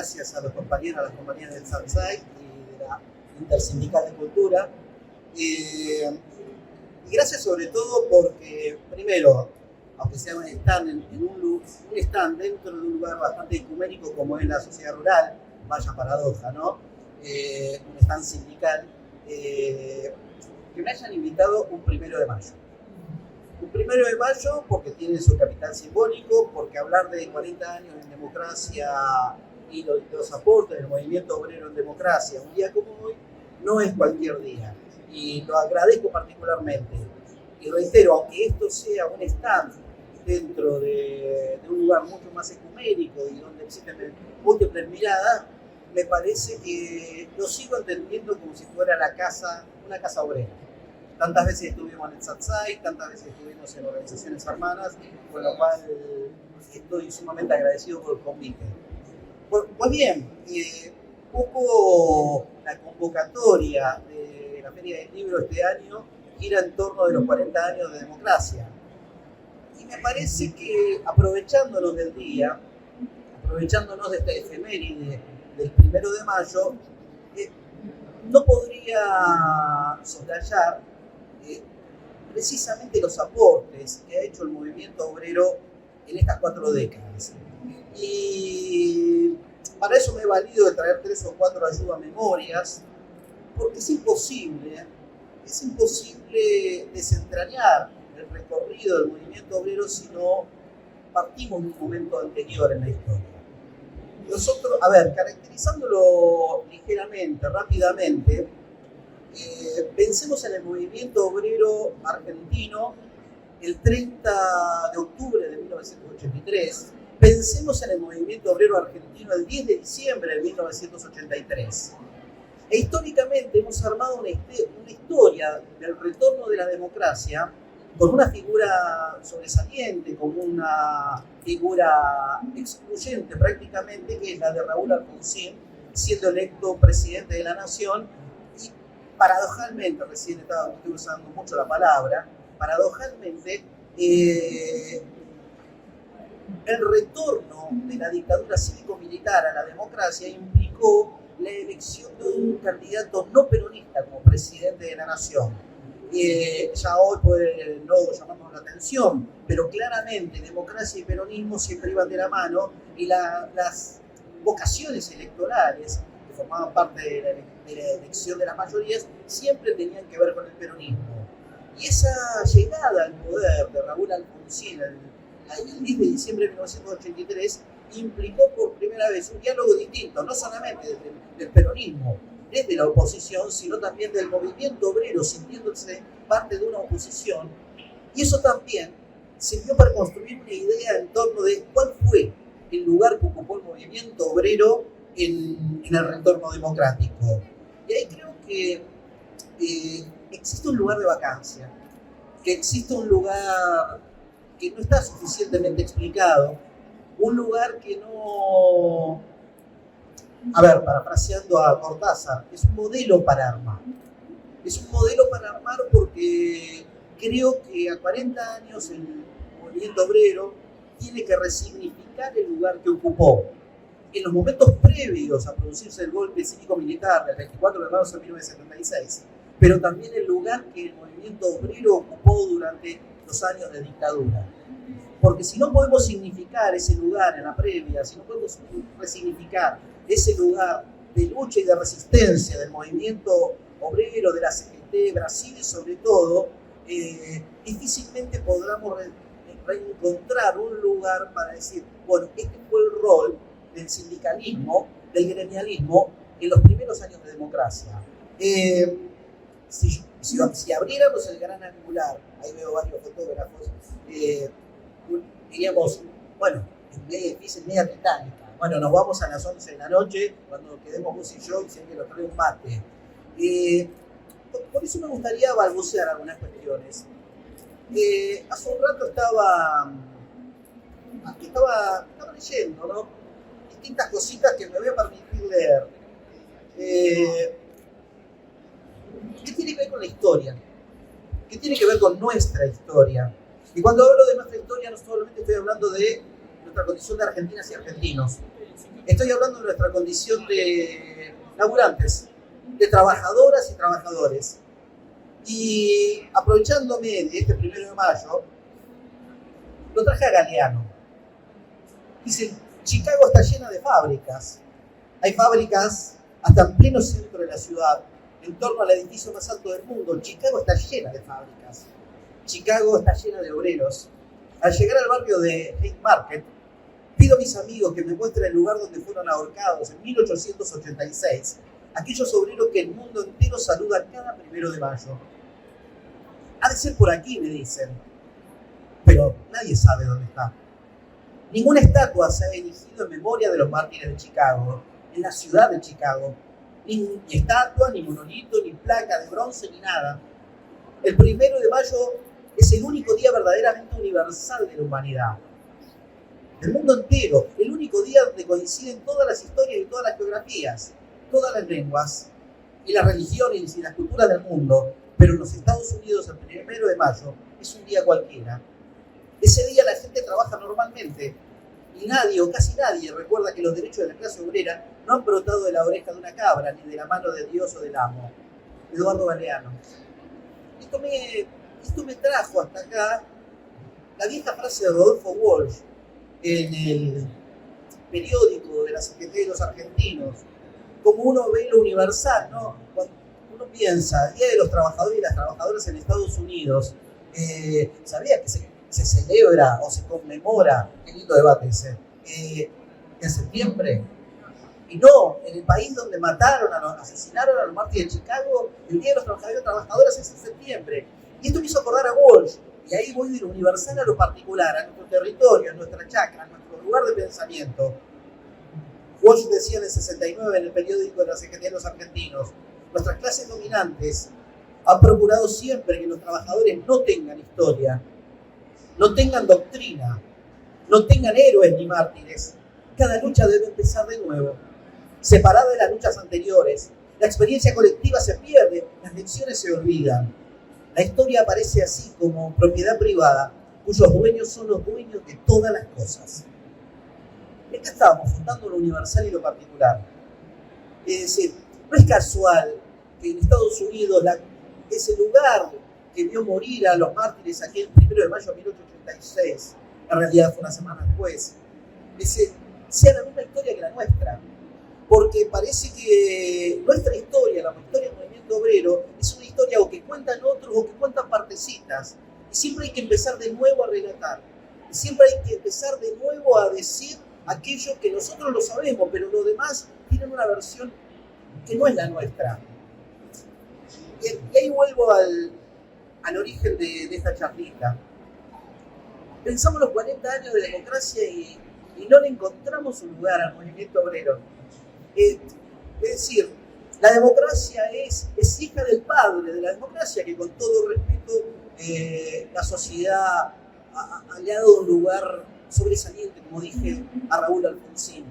gracias a los compañeros, a las compañeras del SATSAI y de la Intersindical de Cultura. Y gracias sobre todo porque, primero, aunque sea un stand, un stand dentro de un lugar bastante ecuménico como es la sociedad rural, vaya paradoja, ¿no? Un stand sindical, que me hayan invitado un 1 de mayo. Un 1 de mayo porque tiene su capital simbólico, porque hablar de 40 años en democracia y los aportes del movimiento obrero en democracia un día como hoy no es cualquier día. Y lo agradezco particularmente. Y reitero, aunque esto sea un stand dentro de un lugar mucho más ecuménico y donde existen múltiples miradas, me parece que lo sigo entendiendo como si fuera una casa obrera. Tantas veces estuvimos en el SATSAI, tantas veces estuvimos en organizaciones hermanas, con lo cual estoy sumamente agradecido por el convite. Pues bien, poco la convocatoria de la Feria del Libro este año gira en torno de los 40 años de democracia. Y me parece que aprovechándonos del día, aprovechándonos de esta efeméride del 1 de mayo, no podría soslayar precisamente los aportes que ha hecho el movimiento obrero en estas 4 décadas. Y para eso me he valido de traer 3 o 4 ayudamemorias, porque es imposible desentrañar el recorrido del movimiento obrero si no partimos de un momento anterior en la historia. Nosotros, caracterizándolo ligeramente, rápidamente, pensemos en el movimiento obrero argentino el 30 de octubre de 1983, pensemos en el movimiento obrero argentino el 10 de diciembre de 1983. E históricamente hemos armado una historia del retorno de la democracia con una figura sobresaliente, como una figura excluyente prácticamente, que es la de Raúl Alfonsín, siendo electo presidente de la Nación. Y paradojalmente, recién estoy usando mucho la palabra, paradojalmente, el retorno de la dictadura cívico-militar a la democracia implicó la elección de un candidato no peronista como presidente de la Nación. Ya hoy puede no llamarnos la atención, pero claramente democracia y peronismo siempre iban de la mano, y las vocaciones electorales que formaban parte de la elección de las mayorías siempre tenían que ver con el peronismo. Y esa llegada al poder de Raúl Alfonsín el 10 de diciembre de 1983 implicó por primera vez un diálogo distinto, no solamente del peronismo, desde la oposición, sino también del movimiento obrero, sintiéndose parte de una oposición. Y eso también sirvió para construir una idea en torno de cuál fue el lugar que ocupó el movimiento obrero en el retorno democrático. Y ahí creo que existe un lugar de vacancia, que existe un lugar que no está suficientemente explicado, un lugar que no... parafraseando a Cortázar, es un modelo para armar. Es un modelo para armar porque creo que a 40 años el movimiento obrero tiene que resignificar el lugar que ocupó en los momentos previos a producirse el golpe cívico-militar del 24 de marzo de 1976, pero también el lugar que el movimiento obrero ocupó durante los años de dictadura. Porque si no podemos significar ese lugar en la previa, si no podemos resignificar ese lugar de lucha y de resistencia del movimiento obrero, de la CGT, Brasil y sobre todo, difícilmente podremos reencontrar un lugar para decir, bueno, este fue el rol del sindicalismo, del gremialismo en los primeros años de democracia. Si abriéramos el gran angular, ahí veo varios fotógrafos, diríamos, bueno, es media británica. Bueno, nos vamos a las 11 de la noche, cuando quedemos vos y yo, y si alguien nos trae un mate. Por eso me gustaría balbucear algunas cuestiones. Hace un rato estaba leyendo, ¿no? Distintas cositas que me voy a permitir leer. ¿Qué tiene que ver con la historia? ¿Qué tiene que ver con nuestra historia? Y cuando hablo de nuestra historia, no solamente estoy hablando de nuestra condición de argentinas y argentinos, Estoy hablando de nuestra condición de laburantes, de trabajadoras y trabajadores. Y aprovechándome de este 1 de mayo, lo traje a Galeano. Dice, Chicago está llena de fábricas. Hay fábricas hasta en pleno centro de la ciudad, en torno al edificio más alto del mundo. Chicago está llena de fábricas. Chicago está llena de obreros. Al llegar al barrio de Haymarket, pido a mis amigos que me muestren el lugar donde fueron ahorcados en 1886 aquellos obreros que el mundo entero saluda cada 1 de mayo. Ha de ser por aquí, me dicen, pero nadie sabe dónde está. Ninguna estatua se ha erigido en memoria de los mártires de Chicago, en la ciudad de Chicago. Ni estatua, ni monolito, ni placa de bronce, ni nada. El 1 de mayo es el único día verdaderamente universal de la humanidad. Del mundo entero, el único día donde coinciden todas las historias y todas las geografías, todas las lenguas y las religiones y las culturas del mundo. Pero en los Estados Unidos el 1 de mayo es un día cualquiera. Ese día la gente trabaja normalmente y nadie o casi nadie recuerda que los derechos de la clase obrera no han brotado de la oreja de una cabra ni de la mano de Dios o del amo. Eduardo Galeano. Esto me trajo hasta acá la vieja frase de Rodolfo Walsh en el periódico de la Secretaría de los Argentinos. Como uno ve lo universal, ¿no? Cuando uno piensa, el Día de los Trabajadores y las Trabajadoras en Estados Unidos, ¿sabía que se celebra o se conmemora, qué lindo debate ese, en septiembre? Y no, en el país donde asesinaron a los mártires de Chicago, el Día de los Trabajadores y Trabajadoras es en septiembre. Y esto me hizo acordar a Walsh, y ahí voy de lo universal a lo particular, a nuestro territorio, a nuestra chacra, a nuestro lugar de pensamiento. Walsh decía en el 69 en el periódico de la Secretaría de los Argentinos, nuestras clases dominantes han procurado siempre que los trabajadores no tengan historia, no tengan doctrina, no tengan héroes ni mártires. Cada lucha debe empezar de nuevo, separada de las luchas anteriores. La experiencia colectiva se pierde, las lecciones se olvidan. La historia aparece así como propiedad privada, cuyos dueños son los dueños de todas las cosas. Y acá estábamos fundando lo universal y lo particular. Es decir, no es casual que en Estados Unidos ese lugar que vio morir a los mártires aquel 1 de mayo de 1886, en realidad fue una semana después, sea la misma historia que la nuestra. Porque parece que nuestra historia, la historia del movimiento obrero, es una historia o que cuentan otros o que cuentan partecitas. Y siempre hay que empezar de nuevo a relatar. Y siempre hay que empezar de nuevo a decir aquello que nosotros lo sabemos, pero los demás tienen una versión que no es la nuestra. Y ahí vuelvo al origen de esta charlita. Pensamos los 40 años de democracia y no le encontramos un lugar al movimiento obrero. Es decir, la democracia es hija del padre de la democracia, que con todo respeto la sociedad le ha dado un lugar sobresaliente, como dije, a Raúl Alfonsín.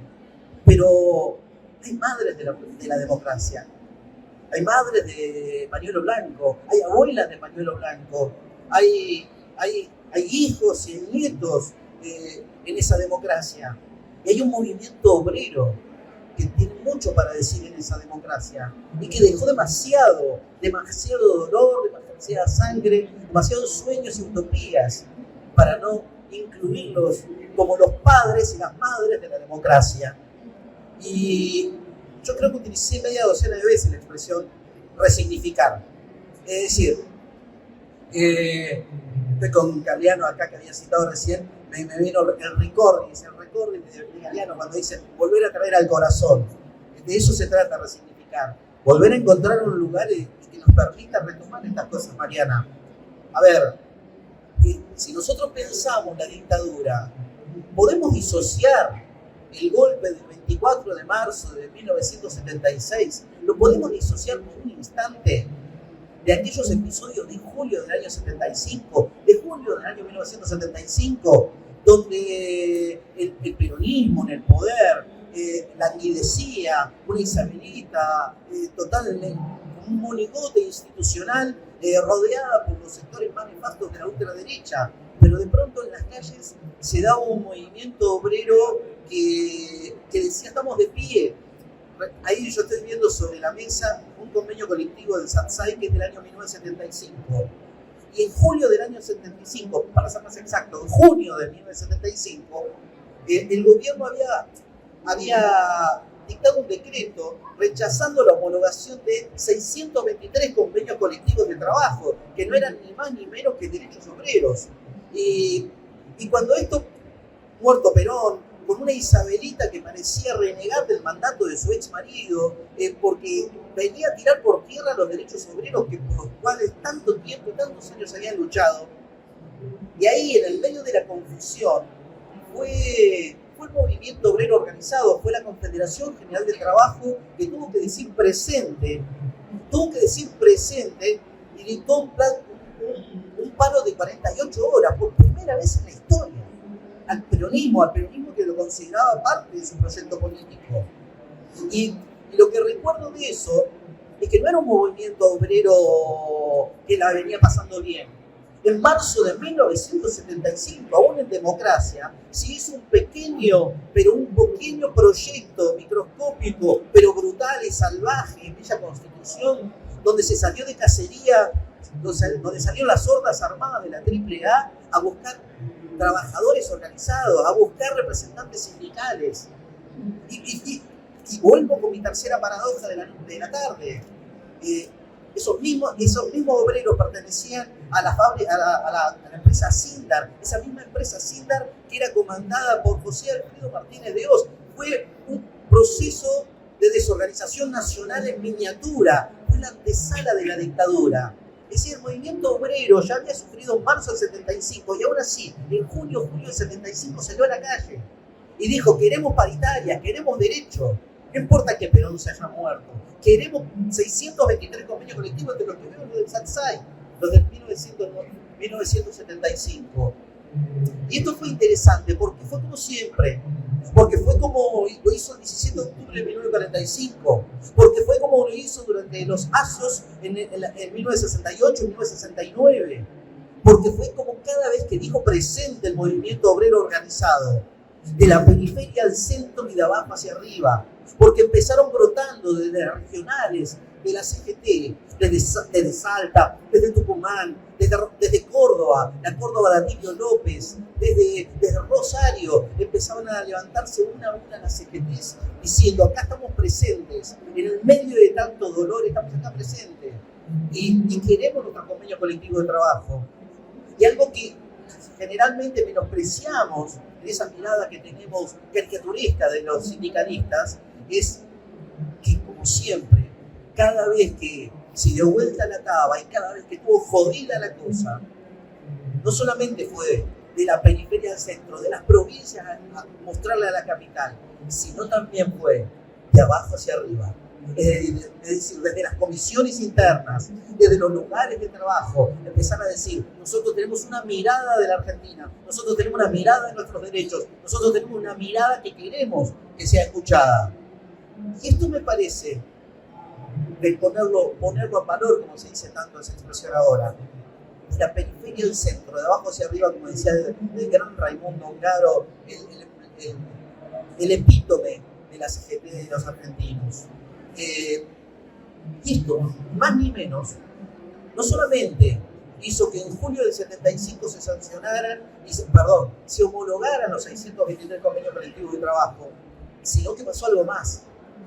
Pero hay madres de la democracia, hay madres de pañuelo blanco, hay abuelas de pañuelo blanco, hay hijos y nietos en esa democracia. Y hay un movimiento obrero que tiene mucho para decir en esa democracia y que dejó demasiado dolor, demasiada sangre, demasiados sueños y utopías para no incluirlos como los padres y las madres de la democracia. Y yo creo que utilicé media docena de veces la expresión resignificar. Es decir, estoy con Galeano acá, que había citado recién, me vino el recording de Galeano cuando dice volver a traer al corazón. De eso se trata, resignificar. Volver a encontrar un lugar que nos permita retomar estas cosas, Mariana. A ver, si nosotros pensamos la dictadura, podemos disociar el golpe del 24 de marzo de 1976, lo podemos disociar por un instante de aquellos episodios de julio del año 75, de julio del año 1975, donde el peronismo en el poder languidecía, una Isabelita totalmente, un monigote institucional rodeada por los sectores más nefastos de la ultraderecha. Pero de pronto en las calles se daba un movimiento obrero que decía estamos de pie. Ahí yo estoy viendo sobre la mesa un convenio colectivo del SATSAI que es del año 1975. Y en julio del año 75, para ser más exacto, en junio de 1975, el gobierno había dictado un decreto rechazando la homologación de 623 convenios colectivos de trabajo, que no eran ni más ni menos que derechos obreros. Y cuando esto, muerto Perón, con una Isabelita que parecía renegar del mandato de su ex marido, porque venía a tirar por tierra los derechos obreros por los cuales tanto tiempo y tantos años habían luchado. Y ahí, en el medio de la confusión, fue el movimiento obrero organizado, fue la Confederación General del Trabajo que tuvo que decir presente y dictó un paro de 48 horas por primera vez en la historia. Al peronismo que lo consideraba parte de su proyecto político. Y lo que recuerdo de eso es que no era un movimiento obrero que la venía pasando bien. En marzo de 1975, aún en democracia, se hizo un pequeño proyecto microscópico, pero brutal y salvaje, en Villa Constitución, donde se salió de cacería, donde salieron las hordas armadas de la AAA a buscar trabajadores organizados, a buscar representantes sindicales. Y vuelvo con mi tercera paradoja de la tarde. Esos mismos obreros pertenecían a la empresa Sindar, esa misma empresa Sindar que era comandada por José Alfredo Martínez de Hoz. Fue un proceso de desorganización nacional en miniatura, fue la antesala de la dictadura. Es decir, el movimiento obrero ya había sufrido en marzo del 75 y aún así, en julio del 75 salió a la calle y dijo, queremos paritarias, queremos derechos, no importa que Perón se haya muerto, queremos 623 convenios colectivos entre los que veo los del SATSAI, los del 1975. Y esto fue interesante porque fue como siempre, porque fue como lo hizo el 17 de octubre de 1945, porque fue como lo hizo durante los ASOS en 1968 y 1969, porque fue como cada vez que dijo presente el movimiento obrero organizado, de la periferia al centro y de abajo hacia arriba, porque empezaron brotando desde las regionales, de la CGT, desde Salta, desde Tucumán, desde Córdoba, la Córdoba de Atilio López, desde Rosario, empezaban a levantarse una a una las CGTs diciendo, acá estamos presentes, en el medio de tanto dolor estamos acá presentes, y queremos nuestro convenio colectivo de trabajo. Y algo que generalmente menospreciamos en esa mirada que tenemos caricaturesca de los sindicalistas, es que, como siempre, cada vez que se dio vuelta la taba y cada vez que estuvo jodida la cosa, no solamente fue de la periferia al centro, de las provincias a mostrarle a la capital, sino también fue de abajo hacia arriba. Es decir, desde las comisiones internas, desde los lugares de trabajo, empezar a decir, nosotros tenemos una mirada de la Argentina, nosotros tenemos una mirada de nuestros derechos, nosotros tenemos una mirada que queremos que sea escuchada. Y esto me parece, de ponerlo en valor, como se dice tanto esa expresión ahora, de la periferia al centro, de abajo hacia arriba, como decía el gran Raimundo Ongaro, el epítome de la CGT de los argentinos. Y esto, más ni menos, no solamente hizo que en julio del 75 se sancionaran, se homologaran los 623 convenios colectivos de trabajo, sino que pasó algo más.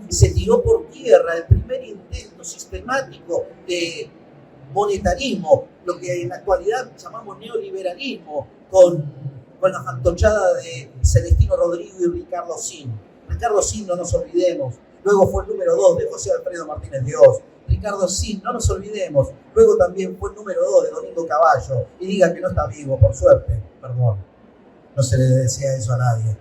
Se tiró por tierra el primer intento sistemático de monetarismo, lo que en la actualidad llamamos neoliberalismo, con la fantochada de Celestino Rodrigo y Ricardo Sin. Ricardo Sin, no nos olvidemos, luego fue el número 2 de José Alfredo Martínez de Hoz. Ricardo Sin, no nos olvidemos, luego también fue el número 2 de Domingo Cavallo. Y digan que no está vivo, por suerte, perdón, no se le desea eso a nadie.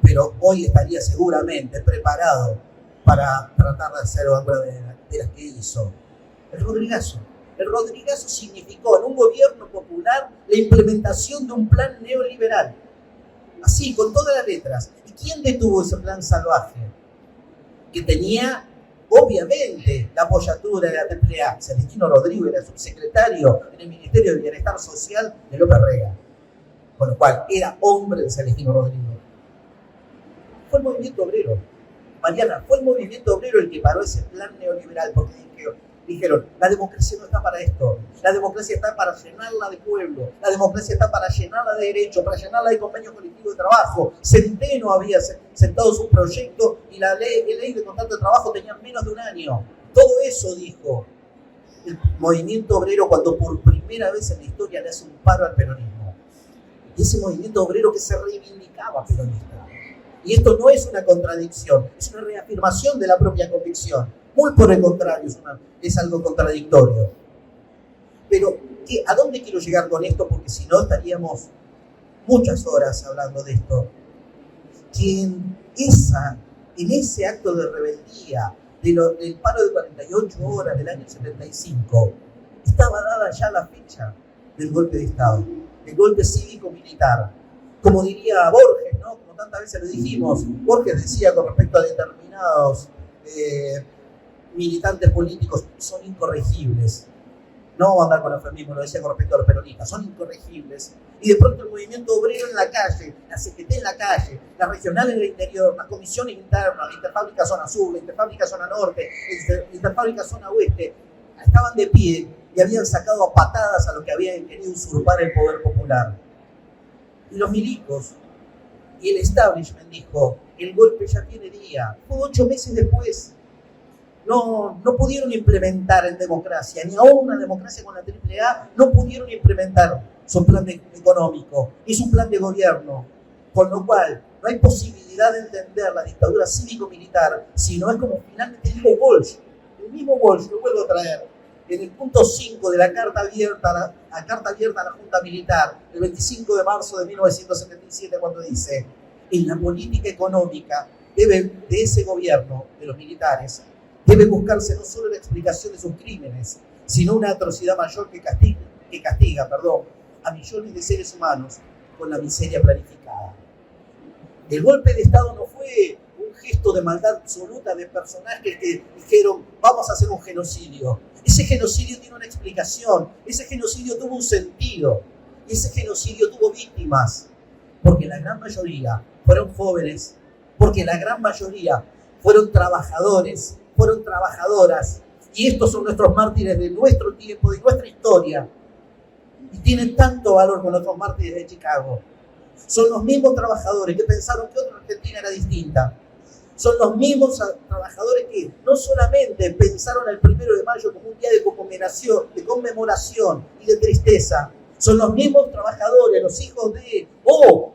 Pero hoy estaría seguramente preparado para tratar de hacer alguna de las que hizo. El Rodrigazo. El Rodrigazo significó en un gobierno popular la implementación de un plan neoliberal. Así, con todas las letras. ¿Y quién detuvo ese plan salvaje? Que tenía, obviamente, la apoyatura de la AAA. Celestino Rodrigo era subsecretario en el Ministerio de Bienestar Social de López Rega. Con lo cual, era hombre de Celestino Rodrigo. fue el movimiento obrero. Mariana, fue el movimiento obrero el que paró ese plan neoliberal, porque dijeron, la democracia no está para esto, la democracia está para llenarla de pueblo, la democracia está para llenarla de derechos, para llenarla de convenios colectivos de trabajo. Centeno había sentado su proyecto y la ley de contrato de trabajo tenía menos de un año. Todo eso dijo el movimiento obrero cuando por primera vez en la historia le hace un paro al peronismo. Y ese movimiento obrero que se reivindicaba peronista. Y esto no es una contradicción, es una reafirmación de la propia convicción. Muy por el contrario, es algo contradictorio. Pero, ¿a dónde quiero llegar con esto? Porque si no, estaríamos muchas horas hablando de esto. Que en ese acto de rebeldía, del paro de 48 horas del año 75, estaba dada ya la fecha del golpe de Estado, el golpe cívico-militar. Como diría Borges, ¿no? Como tantas veces lo dijimos, Borges decía con respecto a determinados militantes políticos, son incorregibles. No vamos a andar con eufemismo, lo decía con respecto a los peronistas, son incorregibles. Y de pronto el movimiento obrero en la calle, la CGT en la calle, la regional en el interior, las comisiones internas, la Interfábrica Zona Sur, la Interfábrica Zona Norte, la Interfábrica Zona Oeste, estaban de pie y habían sacado a patadas a los que habían querido usurpar el poder popular. Y los milicos y el establishment dijo, el golpe ya tiene día. Fue 8 meses después. No pudieron implementar en democracia, ni aún una democracia con la AAA, no pudieron implementar su plan económico y su plan de gobierno. Con lo cual, no hay posibilidad de entender la dictadura cívico-militar, si no es como finalmente dijo Walsh. El mismo Walsh, lo vuelvo a traer, en el punto 5 de la carta abierta a la Junta Militar, el 25 de marzo de 1977, cuando dice, en la política económica de ese gobierno, de los militares, debe buscarse no solo la explicación de sus crímenes, sino una atrocidad mayor que castiga a millones de seres humanos con la miseria planificada. El golpe de Estado no fue un gesto de maldad absoluta de personajes que dijeron, vamos a hacer un genocidio. Ese genocidio tiene una explicación, ese genocidio tuvo un sentido, y ese genocidio tuvo víctimas, porque la gran mayoría fueron jóvenes, porque la gran mayoría fueron trabajadores, fueron trabajadoras, y estos son nuestros mártires de nuestro tiempo, de nuestra historia, y tienen tanto valor con otros mártires de Chicago. Son los mismos trabajadores que pensaron que otra Argentina era distinta. Son los mismos trabajadores que no solamente pensaron el 1 de mayo como un día de conmemoración y de tristeza. Son los mismos trabajadores, los hijos de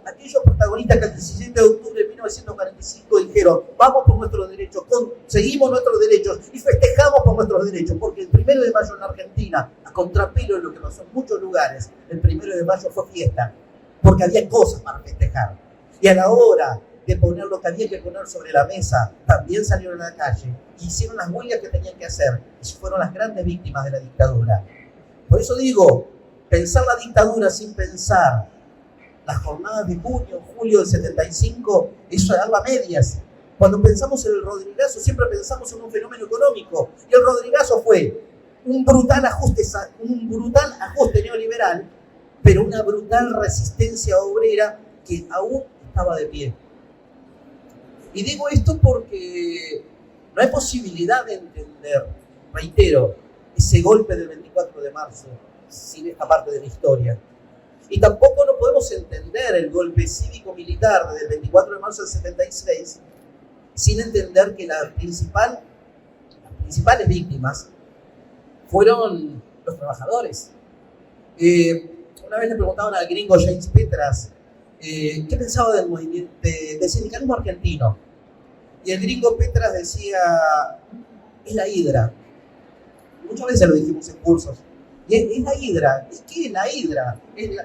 aquellos protagonistas que el 17 de octubre de 1945 dijeron, vamos por nuestros derechos, conseguimos nuestros derechos y festejamos por nuestros derechos, porque el 1 de mayo en la Argentina, a contrapelo de lo que pasó en muchos lugares, el 1 de mayo fue fiesta, porque había cosas para festejar. Y a la hora de poner lo que había que poner sobre la mesa, también salieron a la calle, hicieron las huelgas que tenían que hacer, y fueron las grandes víctimas de la dictadura. Por eso digo, pensar la dictadura sin pensar las jornadas de junio, julio del 75, eso es algo a medias. Cuando pensamos en el Rodrigazo, siempre pensamos en un fenómeno económico. Y el Rodrigazo fue un brutal ajuste neoliberal, pero una brutal resistencia obrera que aún estaba de pie. Y digo esto porque no hay posibilidad de entender, reitero, ese golpe del 24 de marzo sin esta parte de la historia. Y tampoco no podemos entender el golpe cívico-militar del 24 de marzo del 76 sin entender que las principales víctimas fueron los trabajadores. Una vez le preguntaban al gringo James Petras qué pensaba del movimiento del sindicalismo argentino. Y el gringo Petras decía, es la hidra. Muchas veces lo dijimos en cursos. Es la hidra. ¿Qué es la hidra?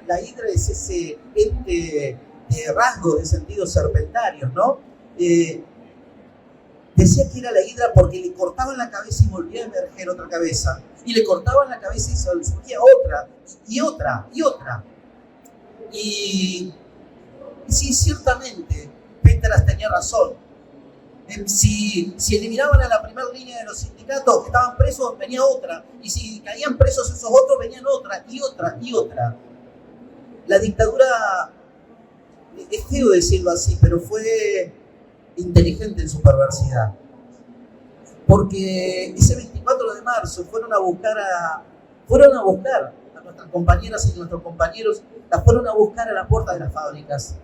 La hidra es ese ente de rasgos de sentidos serpentarios, ¿no? Decía que era la hidra porque le cortaban la cabeza y volvía a emerger otra cabeza. Y le cortaban la cabeza y surgía otra, y otra, y otra. Y sí, ciertamente, Petras tenía razón. Si eliminaban a la primera línea de los sindicatos que estaban presos, venía otra. Y si caían presos esos otros, venían otra, y otra, y otra. La dictadura, es feo decirlo así, pero fue inteligente en su perversidad. Porque ese 24 de marzo fueron a buscar a nuestras compañeras y nuestros compañeros, las fueron a buscar a la puerta de las fábricas.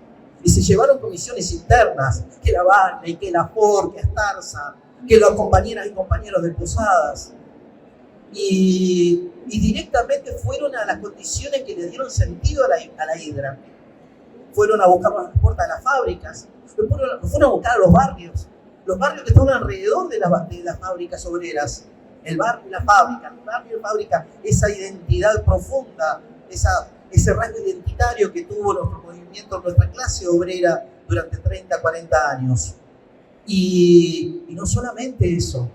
Y se llevaron comisiones internas, que la Barney, que la Ford, que Astarza, que las compañeras y compañeros de Posadas. Y directamente fueron a las condiciones que le dieron sentido a la hidra. Fueron a buscar a las puertas de las fábricas, fueron a buscar a los barrios que estaban alrededor de las fábricas obreras. El barrio y la fábrica, el barrio y la fábrica, esa identidad profunda, ese rasgo identitario que tuvo nuestro movimiento, nuestra clase obrera durante 30, 40 años. Y no solamente eso,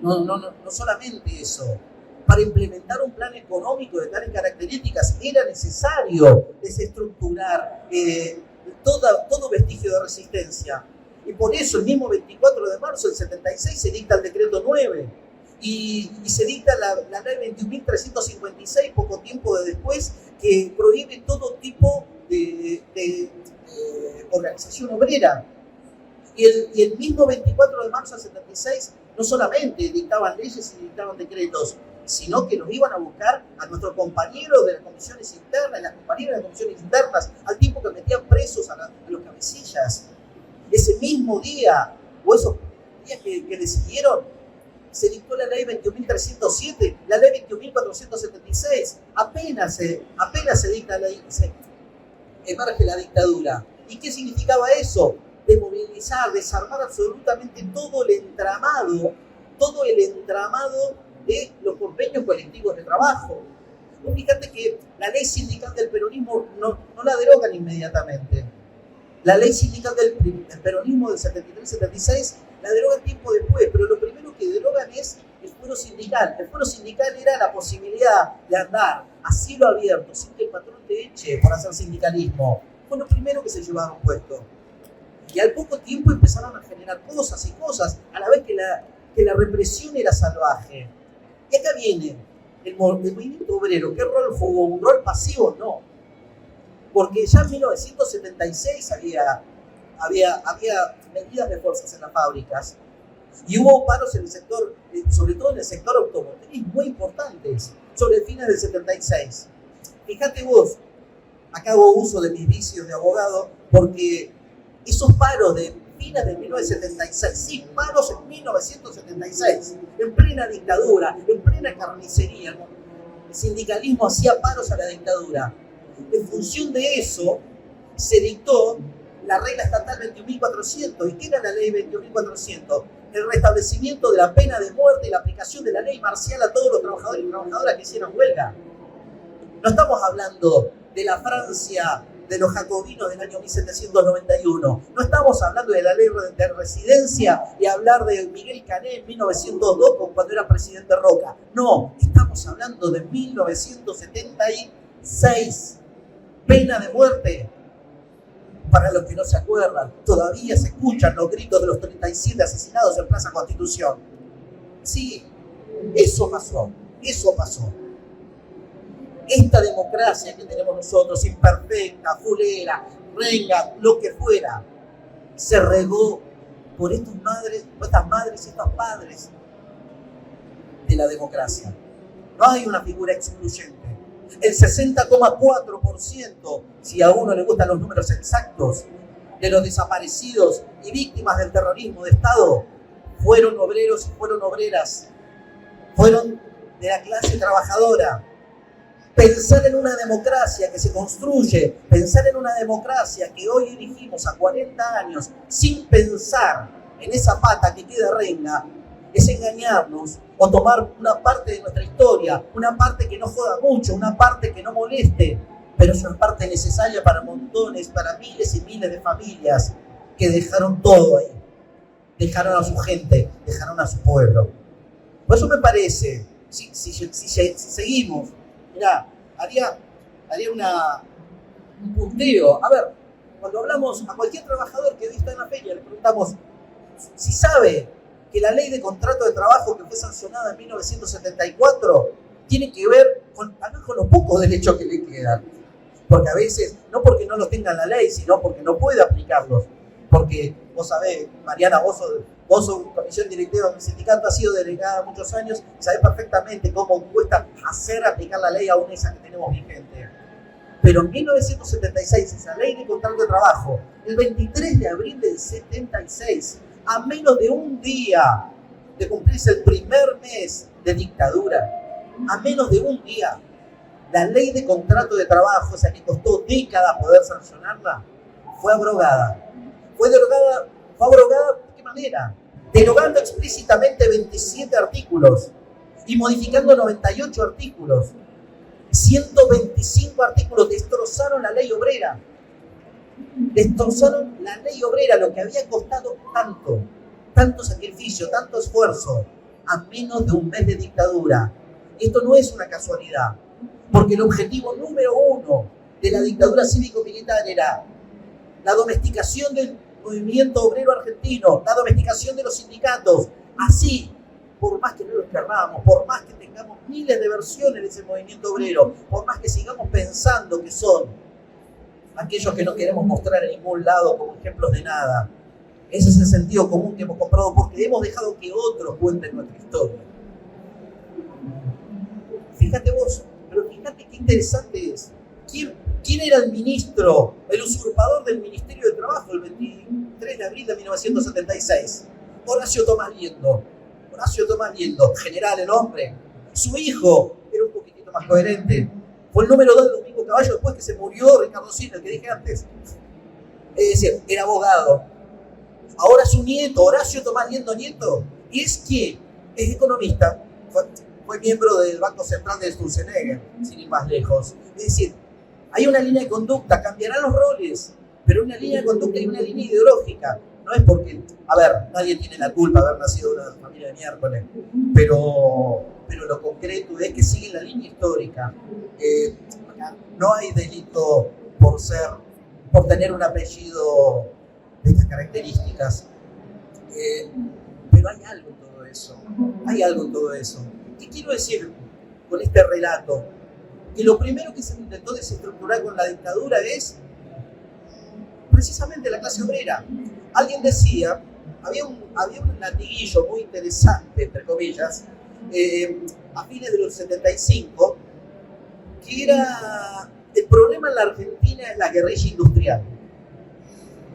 no solamente eso. Para implementar un plan económico de tales características era necesario desestructurar todo vestigio de resistencia. Y por eso el mismo 24 de marzo del 76 se dicta el decreto 9 y se dicta la ley 21.356 poco tiempo después, que prohíbe todo tipo de organización obrera. Y el mismo 24 de marzo del 76 no solamente dictaban leyes y dictaban decretos, sino que nos iban a buscar a nuestros compañeros de las comisiones internas, las compañeras de las comisiones internas, al tiempo que metían presos a los cabecillas. Ese mismo día, o esos días que le siguieron, se dictó la ley 21.307, la ley 21.476. Apenas se dicta la ley, se emerge la dictadura. ¿Y qué significaba eso? Desmovilizar, desarmar absolutamente todo el entramado de los convenios colectivos de trabajo. Fíjate que la ley sindical del peronismo no la derogan inmediatamente. La ley sindical del peronismo del 73-76 la derogan tiempo después, pero lo primero que derogan es el fuero sindical. El fuero sindical era la posibilidad de andar a cielo abierto, sin que el patrón te eche por hacer sindicalismo. Fue lo primero que se llevaron puesto. Y al poco tiempo empezaron a generar cosas y cosas, a la vez que la represión era salvaje. Y acá viene el movimiento obrero. ¿Qué rol jugó? ¿Un rol pasivo? No. Porque ya en 1976 había medidas de fuerzas en las fábricas y hubo paros en el sector, sobre todo en el sector automotriz, muy importantes, sobre fines del 76. Fíjate vos, acá hago uso de mis vicios de abogado, porque esos paros de fines de 1976, sí, paros en 1976, en plena dictadura, en plena carnicería, el sindicalismo hacía paros a la dictadura. En función de eso, se dictó la regla estatal 21.400. ¿Y qué era la ley 21.400? El restablecimiento de la pena de muerte y la aplicación de la ley marcial a todos los trabajadores y trabajadoras que hicieron huelga. No estamos hablando de la Francia de los jacobinos del año 1791. No estamos hablando de la ley de residencia y hablar de Miguel Cané en 1902 cuando era presidente Roca. No, estamos hablando de 1976. Pena de muerte. Para los que no se acuerdan, todavía se escuchan los gritos de los 37 asesinados en Plaza Constitución. Sí, eso pasó. Esta democracia que tenemos nosotros, imperfecta, fulera, renga, lo que fuera, se regó por estas madres y estos padres de la democracia. No hay una figura excluyente. El 60,4%, si a uno le gustan los números exactos, de los desaparecidos y víctimas del terrorismo de Estado fueron obreros y fueron obreras, fueron de la clase trabajadora. Pensar en una democracia que se construye, pensar en una democracia que hoy dirigimos a 40 años sin pensar en esa pata que queda renga, es engañarnos o tomar una parte de nuestra historia, una parte que no joda mucho, una parte que no moleste, pero es una parte necesaria para montones, para miles y miles de familias que dejaron todo ahí, dejaron a su gente, dejaron a su pueblo. Por eso me parece, si seguimos, mirá, haría un punteo. A ver, cuando hablamos a cualquier trabajador que hoy está en la feria, le preguntamos si sabe que la ley de contrato de trabajo que fue sancionada en 1974 tiene que ver con los pocos derechos que le quedan. Porque a veces, no porque no los tenga en la ley, sino porque no puede aplicarlos. porque vos sabés, Mariana, vos sos comisión directiva de un sindicato, has sido delegada muchos años, sabés perfectamente cómo cuesta hacer aplicar la ley aún esa que tenemos vigente. Pero en 1976, esa ley de contrato de trabajo, el 23 de abril del 76, a menos de un día de cumplirse el primer mes de dictadura, a menos de un día, la ley de contrato de trabajo, esa que costó décadas poder sancionarla, fue abrogada. Fue abrogada ¿de qué manera? Derogando explícitamente 27 artículos y modificando 98 artículos. 125 artículos destrozaron la ley obrera. Destrozaron la ley obrera, lo que había costado tanto sacrificio, tanto esfuerzo, a menos de un mes de dictadura. Esto no es una casualidad, porque el objetivo número uno de la dictadura cívico-militar era la domesticación del movimiento obrero argentino, la domesticación de los sindicatos. Así, por más que no lo querramos, por más que tengamos miles de versiones de ese movimiento obrero, por más que sigamos pensando que son aquellos que no queremos mostrar en ningún lado como ejemplos de nada, ese es el sentido común que hemos comprado porque hemos dejado que otros cuenten nuestra historia. Fíjate vos, pero fíjate qué interesante es. ¿Quién era el ministro, el usurpador del Ministerio de Trabajo el 23 de abril de 1976? Horacio Tomás Liendo. Horacio Tomás Liendo, general el hombre. Su hijo era un poquitito más coherente. Fue el número 2 de Domingo Cavallo después que se murió Ricardo Silva, el que dije antes. Es decir, era abogado. Ahora su nieto, Horacio Tomás Liendo nieto, es economista. Fue miembro del Banco Central de Sturzenegger, sin ir más lejos. Es decir, hay una línea de conducta, cambiarán los roles, pero una línea de conducta y una línea ideológica. No es porque, nadie tiene la culpa de haber nacido en una familia de miércoles, pero lo concreto es que sigue la línea histórica. No hay delito por tener un apellido de estas características, pero hay algo en todo eso. ¿Qué quiero decir con este relato? Que lo primero que se intentó desestructurar con la dictadura es precisamente la clase obrera. Alguien decía, había un latiguillo muy interesante, entre comillas, a fines de los 75, que era el problema en la Argentina es la guerrilla industrial.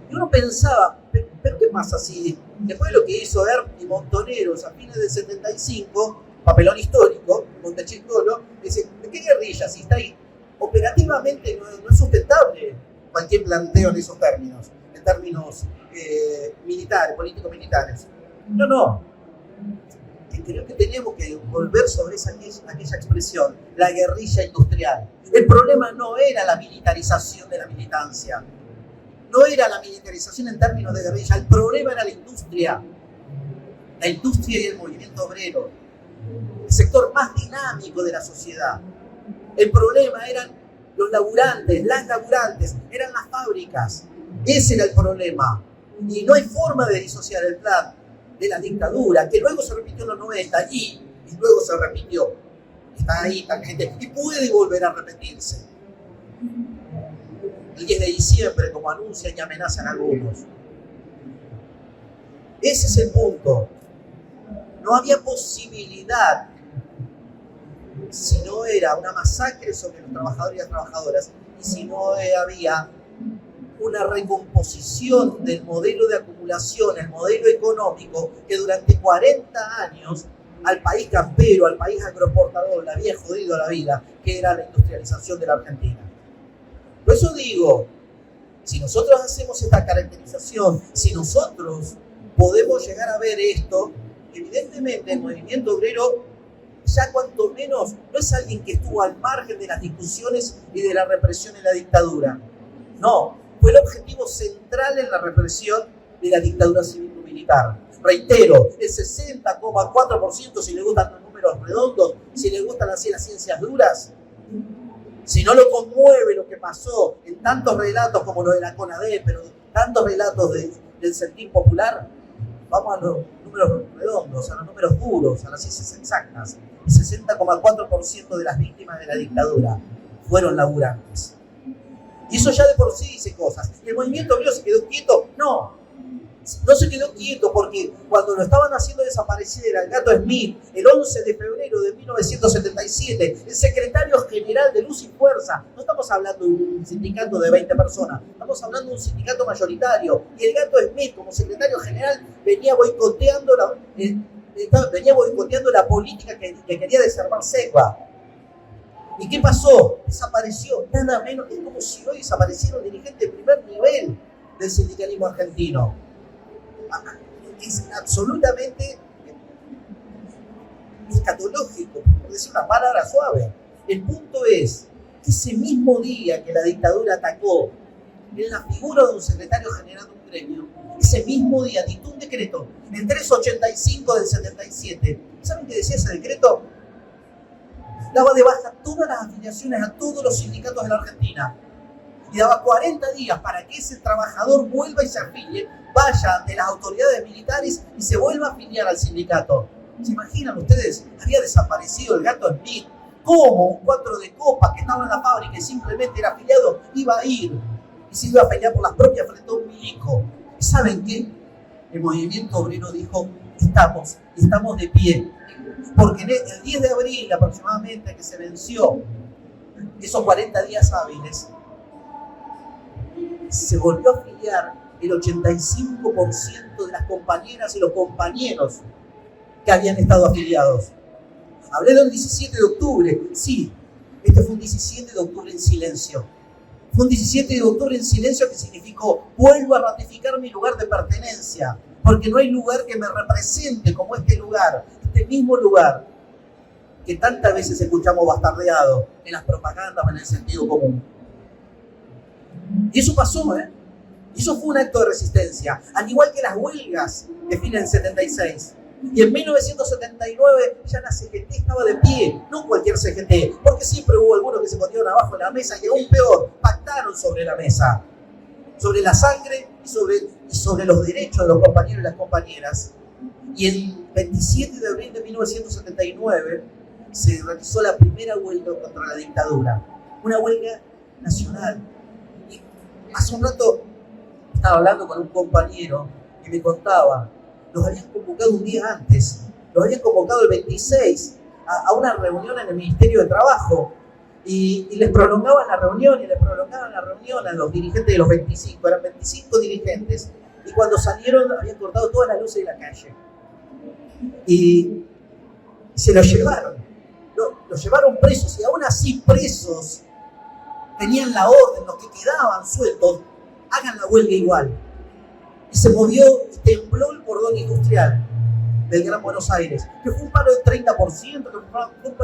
Y uno pensaba, ¿pero qué pasa si después de lo que hizo Erp y Montoneros a fines del 75, papelón histórico, Montechingolo, dice, ¿de qué guerrilla? Si está ahí, operativamente no es sustentable cualquier planteo en esos términos, en términos militares, político-militares. No. Creo que tenemos que volver sobre aquella expresión, la guerrilla industrial. El problema no era la militarización de la militancia, no era la militarización en términos de guerrilla, el problema era la industria y el movimiento obrero, el sector más dinámico de la sociedad. El problema eran los laburantes, las laburantes, eran las fábricas. Ese era el problema. Y no hay forma de disociar el plan de la dictadura, que luego se repitió en los 90 y luego se repitió. Está ahí, está gente, y puede volver a repetirse. El 10 de diciembre, como anuncian y amenazan algunos. Ese es el punto. No había posibilidad, si no era una masacre sobre los trabajadores y las trabajadoras, y si no había una recomposición del modelo de acumulación, el modelo económico, que durante 40 años al país campero, al país agroexportador, le había jodido la vida, que era la industrialización de la Argentina. Por eso digo, si nosotros hacemos esta caracterización, si nosotros podemos llegar a ver esto, evidentemente el movimiento obrero ya cuanto menos no es alguien que estuvo al margen de las discusiones y de la represión en la dictadura. No, fue el objetivo central en la represión de la dictadura cívico-militar. Reitero, el 60,4%, si le gustan los números redondos, si le gustan así las ciencias duras, si no lo conmueve lo que pasó en tantos relatos como lo de la CONADE, pero tantos relatos del sentir popular, vamos a los números redondos, a los números duros, a las ciencias exactas. El 60,4% de las víctimas de la dictadura fueron laburantes. Y eso ya de por sí dice cosas. ¿El movimiento obrero se quedó quieto? No. No se quedó quieto porque cuando lo estaban haciendo desaparecer al Gato Smith, el 11 de febrero de 1977, el secretario general de Luz y Fuerza, no estamos hablando de un sindicato de 20 personas, estamos hablando de un sindicato mayoritario, y el Gato Smith como secretario general venía boicoteando la política que quería desarmar SECBA. ¿Y qué pasó? Desapareció, nada menos, es como si hoy desapareciera un dirigente de primer nivel del sindicalismo argentino. Es absolutamente escatológico, por decir una palabra suave. El punto es que ese mismo día que la dictadura atacó en la figura de un secretario general de un gremio, ese mismo día dictó un decreto, el 385 del 77. ¿Saben qué decía ese decreto? Daba de baja todas las afiliaciones a todos los sindicatos de la Argentina y daba 40 días para que ese trabajador vuelva y se afilie, vaya ante las autoridades militares y se vuelva a afiliar al sindicato. ¿Se imaginan ustedes? Había desaparecido el Gato Smith. ¿Cómo un 4 de copa que estaba en la fábrica y simplemente era afiliado iba a ir y se iba a pelear por las propias frente a un milico? ¿Y saben qué? El movimiento obrero dijo, estamos de pie. Porque el 10 de abril aproximadamente que se venció esos 40 días hábiles, se volvió a afiliar el 85% de las compañeras y los compañeros que habían estado afiliados. Hablé del 17 de octubre, sí, este fue un 17 de octubre en silencio. Fue un 17 de octubre en silencio que significó, vuelvo a ratificar mi lugar de pertenencia, porque no hay lugar que me represente como este lugar, este mismo lugar que tantas veces escuchamos bastardeado en las propagandas o en el sentido común. Y eso pasó, ¿eh? Y eso fue un acto de resistencia, al igual que las huelgas de fines del 76. Y en 1979 ya la CGT estaba de pie, no cualquier CGT, porque siempre hubo algunos que se ponieron abajo de la mesa y aún peor, pactaron sobre la mesa, sobre la sangre y sobre los derechos de los compañeros y las compañeras. Y el 27 de abril de 1979 se realizó la primera huelga contra la dictadura, una huelga nacional. Y hace un rato estaba hablando con un compañero que me contaba, los habían convocado un día antes, los habían convocado el 26 a una reunión en el Ministerio de Trabajo y les prolongaban la reunión a los dirigentes de los 25, eran 25 dirigentes, y cuando salieron habían cortado todas las luces de la calle y se los llevaron, los llevaron presos, y aún así presos tenían la orden, los que quedaban sueltos, hagan la huelga igual. Y se movió y tembló el cordón industrial del Gran Buenos Aires, que fue un paro del 30%, que fue un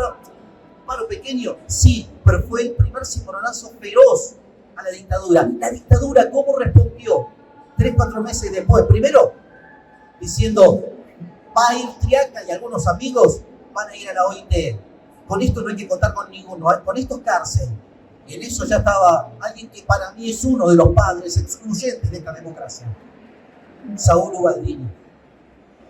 paro pequeño, sí, pero fue el primer cimbronazo feroz a la dictadura. La dictadura, ¿cómo respondió? 3-4 meses después, primero diciendo, va a ir Triaca y algunos amigos van a ir a la OIT. Con esto no hay que contar con ninguno, con esto es cárcel. Y en eso ya estaba alguien que para mí es uno de los padres excluyentes de esta democracia, Saúl Ubaldini,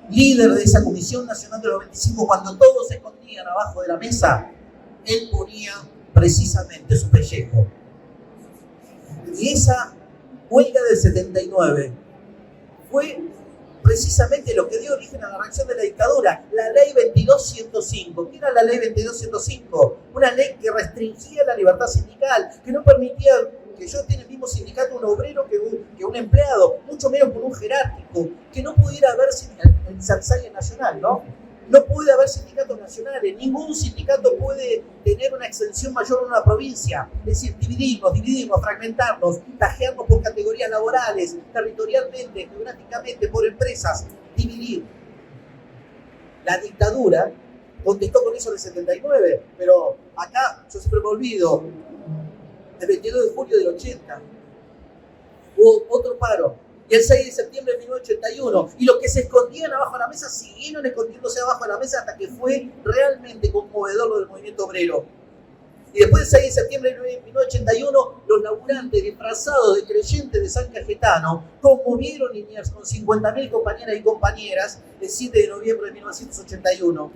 líder de esa Comisión Nacional de los 25, cuando todos se escondían abajo de la mesa, él ponía precisamente su pellejo. Y esa huelga del 79 fue precisamente lo que dio origen a la reacción de la dictadura, la ley 22.105. ¿Qué era la ley 22.105? Una ley que restringía la libertad sindical, que no permitía que yo esté en el mismo sindicato un obrero que un empleado, mucho menos con un jerárquico, que no pudiera haber el Sarsaya nacional, ¿no? No puede haber sindicatos nacionales, ningún sindicato puede tener una extensión mayor en una provincia, es decir, dividirnos, fragmentarnos, tajearnos por categorías laborales, territorialmente, geográficamente, por empresas, dividir. La dictadura contestó con eso en el 79, pero acá yo siempre me olvido, el 22 de julio del 80, hubo otro paro. Y el 6 de septiembre de 1981, y los que se escondían abajo de la mesa siguieron escondiéndose abajo de la mesa hasta que fue realmente conmovedor lo del movimiento obrero. Y después del 6 de septiembre de 1981, los laburantes disfrazados de creyentes de San Cayetano conmovieron Liniers con 50.000 compañeras y compañeras el 7 de noviembre de 1981.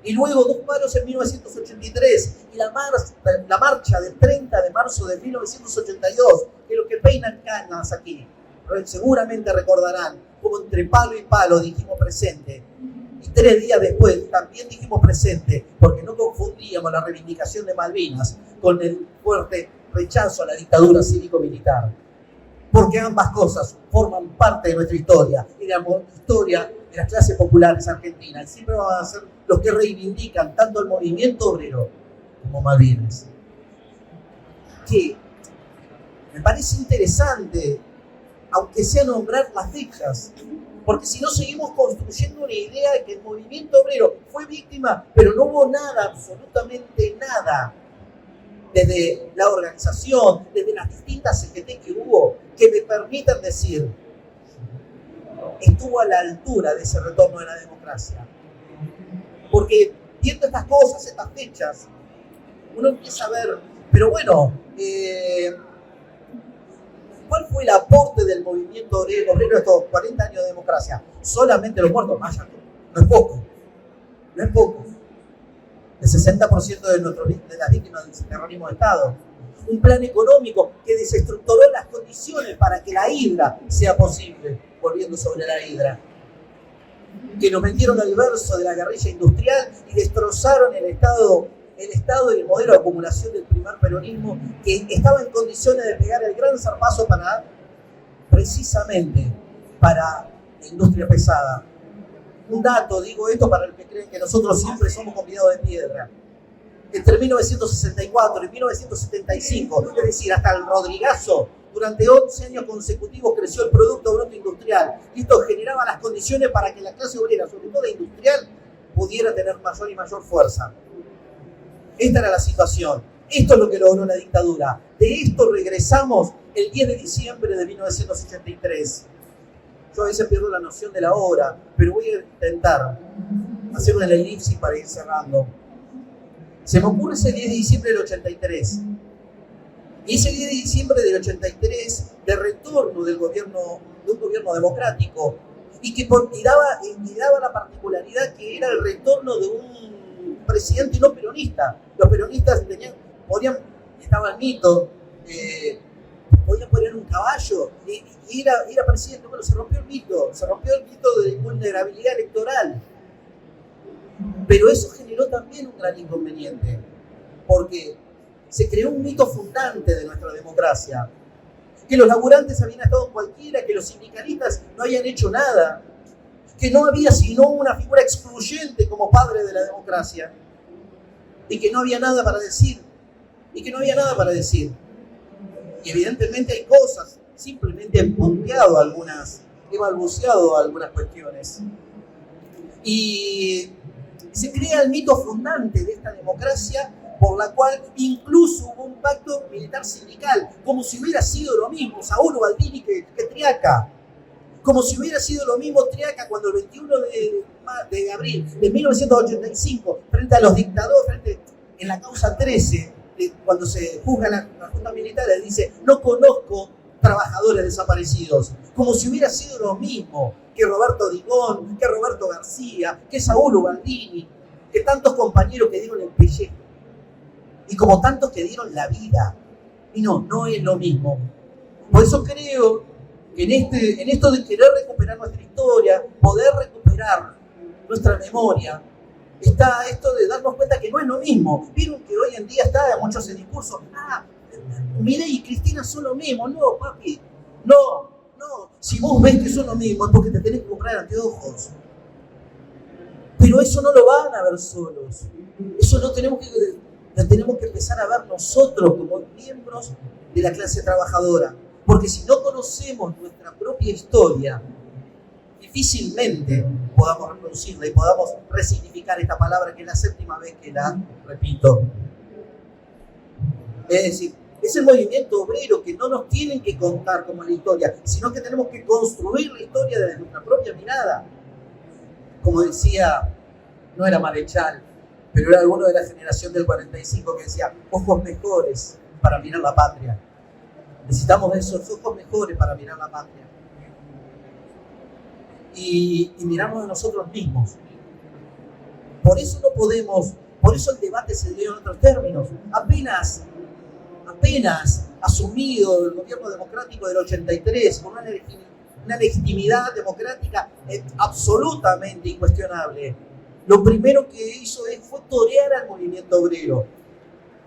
Y luego 2 paros en 1983 y la marcha del 30 de marzo de 1982, que es lo que peinan canas aquí. Seguramente recordarán como entre palo y palo dijimos presente. Y 3 días después también dijimos presente, porque no confundíamos la reivindicación de Malvinas con el fuerte rechazo a la dictadura cívico-militar. Porque ambas cosas forman parte de nuestra historia y de la historia de las clases populares argentinas. Siempre van a ser los que reivindican tanto el movimiento obrero como Malvinas. Que me parece interesante, aunque sea nombrar las fechas, porque si no seguimos construyendo una idea de que el movimiento obrero fue víctima, pero no hubo nada, absolutamente nada, desde la organización, desde las distintas CGT que hubo, que me permitan decir, estuvo a la altura de ese retorno de la democracia. Porque viendo estas cosas, estas fechas, uno empieza a ver, pero bueno, ¿cuál fue el aporte del movimiento obrero estos 40 años de democracia? Solamente los muertos, más allá, no es poco, no es poco. El 60% de las víctimas del terrorismo de Estado. Un plan económico que desestructuró las condiciones para que la hidra sea posible, volviendo sobre la hidra. Que nos metieron al verso de la guerrilla industrial y destrozaron el Estado y el modelo de acumulación del primer peronismo, que estaba en condiciones de pegar el gran zarpazo precisamente para la industria pesada. Un dato, digo esto para los que creen que nosotros siempre somos convidados de piedra. Entre 1964 y 1975, es decir, hasta el Rodrigazo, durante 11 años consecutivos creció el Producto Bruto Industrial. Y esto generaba las condiciones para que la clase obrera, sobre todo industrial, pudiera tener mayor y mayor fuerza. Esta era la situación. Esto es lo que logró la dictadura. De esto regresamos el 10 de diciembre de 1983. Yo a veces pierdo la noción de la hora, pero voy a intentar hacer una elipsis para ir cerrando. Se me ocurre ese 10 de diciembre del 83. Y ese 10 de diciembre del 83, de retorno de un gobierno democrático, y daba la particularidad que era el retorno de un presidente no peronista. Los peronistas estaba el mito, podían poner un caballo y era presidente. Bueno, se rompió el mito de vulnerabilidad electoral. Pero eso generó también un gran inconveniente, porque se creó un mito fundante de nuestra democracia, que los laburantes habían estado en cualquiera, que los sindicalistas no habían hecho nada, que no había sino una figura excluyente como padre de la democracia, y que no había nada para decir, y evidentemente hay cosas, simplemente he punteado algunas, he balbuceado algunas cuestiones. Y se crea el mito fundante de esta democracia, por la cual incluso hubo un pacto militar sindical, como si hubiera sido lo mismo Saúl Baldini que Triaca, como si hubiera sido lo mismo Triaca cuando el 21 de abril de 1985, frente a los dictadores, en la causa 13, cuando se juzga la Junta Militar, dice: no conozco trabajadores desaparecidos, como si hubiera sido lo mismo que Roberto Digón, que Roberto García, que Saúl Baldini, que tantos compañeros que dieron el pellejo, y como tantos que dieron la vida. Y no es lo mismo. Por eso creo que en esto de querer recuperar nuestra historia, poder recuperar nuestra memoria, está esto de darnos cuenta que no es lo mismo. Vieron que hoy en día está mucho ese discurso: Milei y Cristina son lo mismo. No, papi, no. Si vos ves que son lo mismo es porque te tenés que comprar anteojos. Pero eso no lo van a ver solos. Eso lo tenemos que empezar a ver nosotros como miembros de la clase trabajadora. Porque si no conocemos nuestra propia historia, difícilmente podamos reproducirla y podamos resignificar esta palabra, que es la 7ª vez que la repito. Es decir, es el movimiento obrero que no nos tienen que contar como la historia, sino que tenemos que construir la historia desde nuestra propia mirada. Como decía, no era Marechal, pero era alguno de la generación del 45 que decía: ojos mejores para mirar la patria. Necesitamos esos ojos mejores para mirar la patria. Y mirarnos a nosotros mismos. Por eso el debate se dio en otros términos. Apenas asumido el gobierno democrático del 83, con una una legitimidad democrática absolutamente incuestionable. Lo primero que hizo fue torear al movimiento obrero.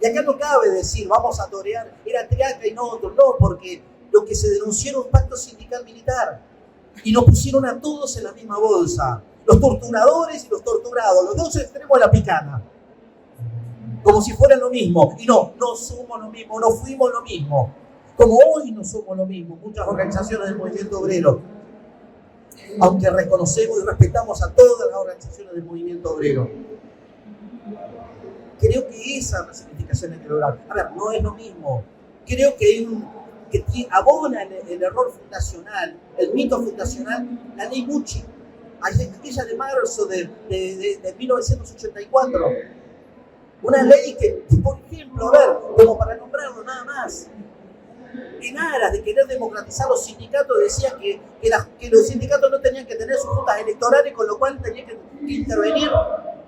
Y acá no cabe decir, vamos a torear, era Triaca y no otro, no, porque lo que se denunció era un pacto sindical militar. Y nos pusieron a todos en la misma bolsa. Los torturadores y los torturados, los dos extremos de la picana. Como si fueran lo mismo. Y no somos lo mismo, no fuimos lo mismo. Como hoy no somos lo mismo, muchas organizaciones del movimiento obrero. Aunque reconocemos y respetamos a todas las organizaciones del movimiento obrero. Creo que esa resignificación hay que lograr. A ver, no es lo mismo. Creo que abona el error fundacional, el mito fundacional, la ley Mucci, aquella de marzo de 1984. Una ley que, por ejemplo, a ver, como para nombrarlo nada más, en aras de querer democratizar los sindicatos, decía que los sindicatos no tenían que tener sus juntas electorales, con lo cual tenían que intervenir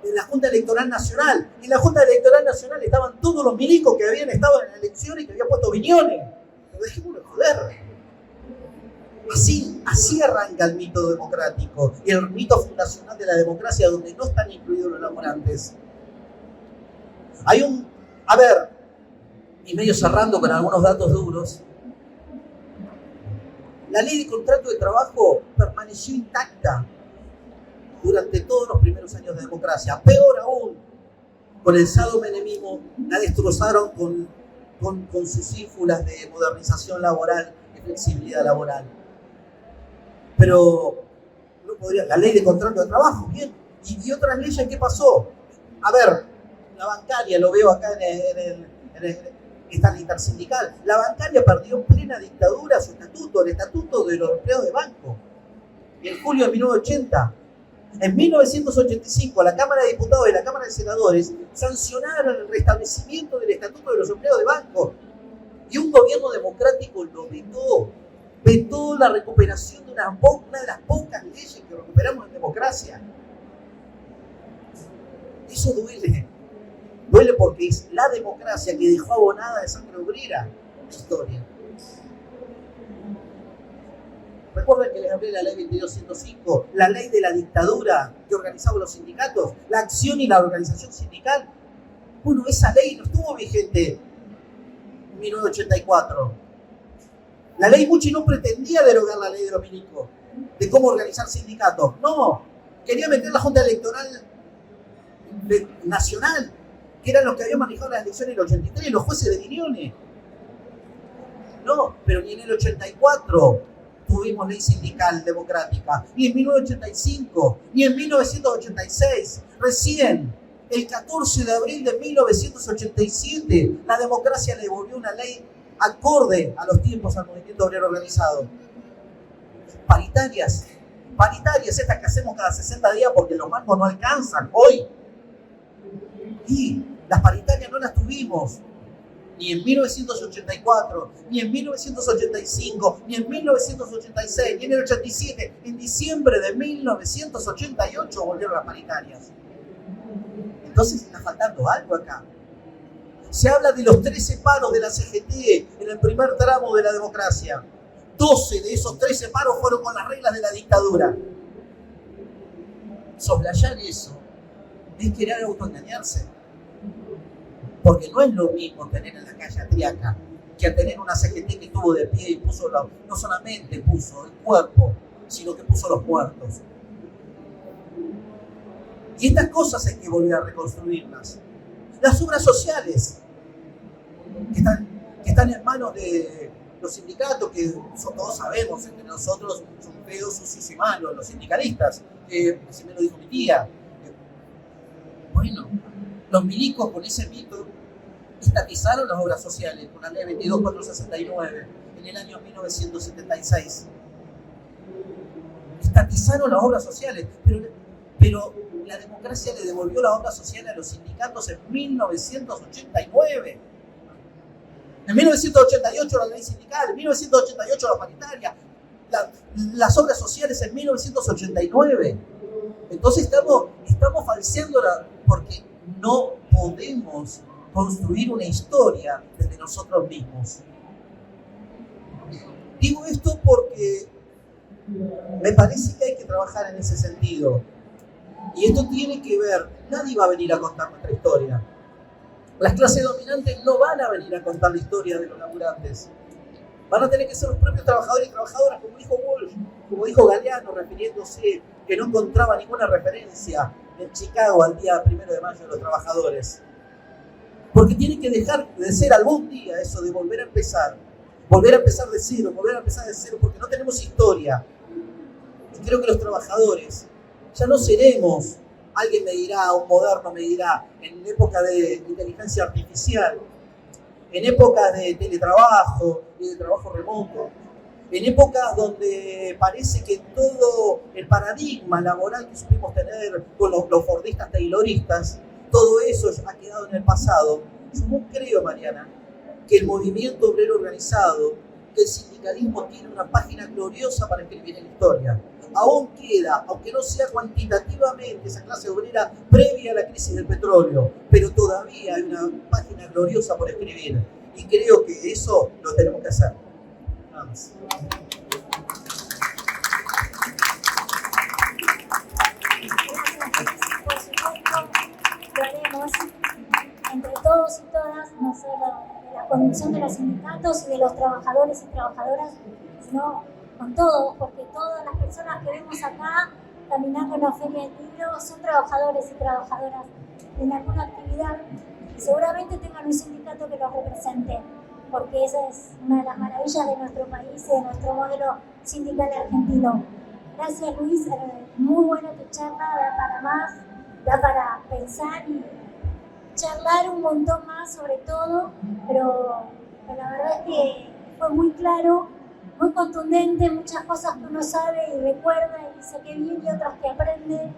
en la Junta Electoral Nacional. Y en la Junta Electoral Nacional estaban todos los milicos que habían estado en la elección y que habían puesto Viñones. Pero dejémonos de joder. Así arranca el mito democrático y el mito fundacional de la democracia, donde no están incluidos los laburantes. Y medio cerrando con algunos datos duros, la ley de contrato de trabajo permaneció intacta durante todos los primeros años de democracia. Peor aún, con el sado-menemismo la destrozaron con sus ínfulas de modernización laboral y flexibilidad laboral. Pero no podría. La ley de contrato de trabajo, bien. ¿Y otras leyes qué pasó? A ver, la bancaria, lo veo acá en esta intersindical. La bancaria perdió en plena dictadura su estatuto, el estatuto de los empleados de banco. En julio de 1980. En 1985, la Cámara de Diputados y la Cámara de Senadores sancionaron el restablecimiento del estatuto de los empleados de banco. Y un gobierno democrático lo vetó la recuperación de una de las pocas leyes que recuperamos en democracia. Eso duele. Duele porque es la democracia que dejó abonada de sangre obrera la historia. Recuerden que les hablé de la ley 2205, la ley de la dictadura que organizaba los sindicatos, la acción y la organización sindical. Bueno, esa ley no estuvo vigente en 1984. La ley Mucci no pretendía derogar la ley de los milicos, de cómo organizar sindicatos. No, quería meter la Junta Electoral Nacional, que eran los que habían manejado las elecciones en el 83, los jueces de Viñones. No, pero ni en el 84 tuvimos ley sindical democrática, ni en 1985, ni en 1986. Recién, el 14 de abril de 1987, la democracia le devolvió una ley acorde a los tiempos al movimiento obrero organizado. Paritarias, estas que hacemos cada 60 días porque los bancos no alcanzan hoy. Y las paritarias no las tuvimos ni en 1984, ni en 1985, ni en 1986, ni en el 87. En diciembre de 1988 volvieron las paritarias. Entonces está faltando algo acá. Se habla de los 13 paros de la CGT en el primer tramo de la democracia. 12 de esos 13 paros fueron con las reglas de la dictadura. Soslayar eso es querer autoengañarse. Porque no es lo mismo tener en la calle a Triaca que a tener una CGT que estuvo de pie y puso no solamente puso el cuerpo, sino que puso los muertos. Y estas cosas hay que volver a reconstruirlas. Las obras sociales que están en manos de los sindicatos, que todos sabemos, entre nosotros son feos, sucios y malos, los sindicalistas, así me lo dijo mi tía. Bueno, los milicos con ese mito estatizaron las obras sociales con la ley 22469 en el año 1976. Estatizaron las obras sociales, pero la democracia le devolvió las obras sociales a los sindicatos en 1989. En 1988 la ley sindical, en 1988 la paritaria, las obras sociales en 1989. Entonces estamos falseando porque no podemos construir una historia desde nosotros mismos. Digo esto porque Me parece que hay que trabajar en ese sentido. Y esto tiene que ver, nadie va a venir a contar nuestra historia. Las clases dominantes no van a venir a contar la historia de los laburantes. Van a tener que ser los propios trabajadores y trabajadoras, como dijo Walsh, como dijo Galeano, refiriéndose que no encontraba ninguna referencia en Chicago al día 1 de mayo de los trabajadores. Porque tiene que dejar de ser algún día eso de volver a empezar de cero, porque no tenemos historia. Y creo que los trabajadores ya no seremos, alguien me dirá, un moderno me dirá, en época de inteligencia artificial, en épocas de teletrabajo y de trabajo remoto, en épocas donde parece que todo el paradigma laboral que supimos tener con los fordistas tayloristas, todo eso ha quedado en el pasado. Yo no creo, Mariana, que el movimiento obrero organizado, que el sindicalismo tiene una página gloriosa para escribir en la historia. Aún queda, aunque no sea cuantitativamente esa clase obrera previa a la crisis del petróleo, pero todavía hay una página gloriosa por escribir. Y creo que eso lo tenemos que hacer. Nada más. Por supuesto, lo haremos entre todos y todas, no solo de la conducción de los sindicatos y de los trabajadores y trabajadoras, sino con todos, porque todas las personas que vemos acá caminando en la Feria del Libro son trabajadores y trabajadoras en alguna actividad y seguramente tengan un sindicato que los represente, porque esa es una de las maravillas de nuestro país y de nuestro modelo sindical argentino. Gracias, Luis, muy buena tu charla, da para más, da para pensar y charlar un montón más sobre todo, pero la verdad es que fue muy claro, muy contundente, muchas cosas que uno sabe y recuerda y dice que bien y otras que aprende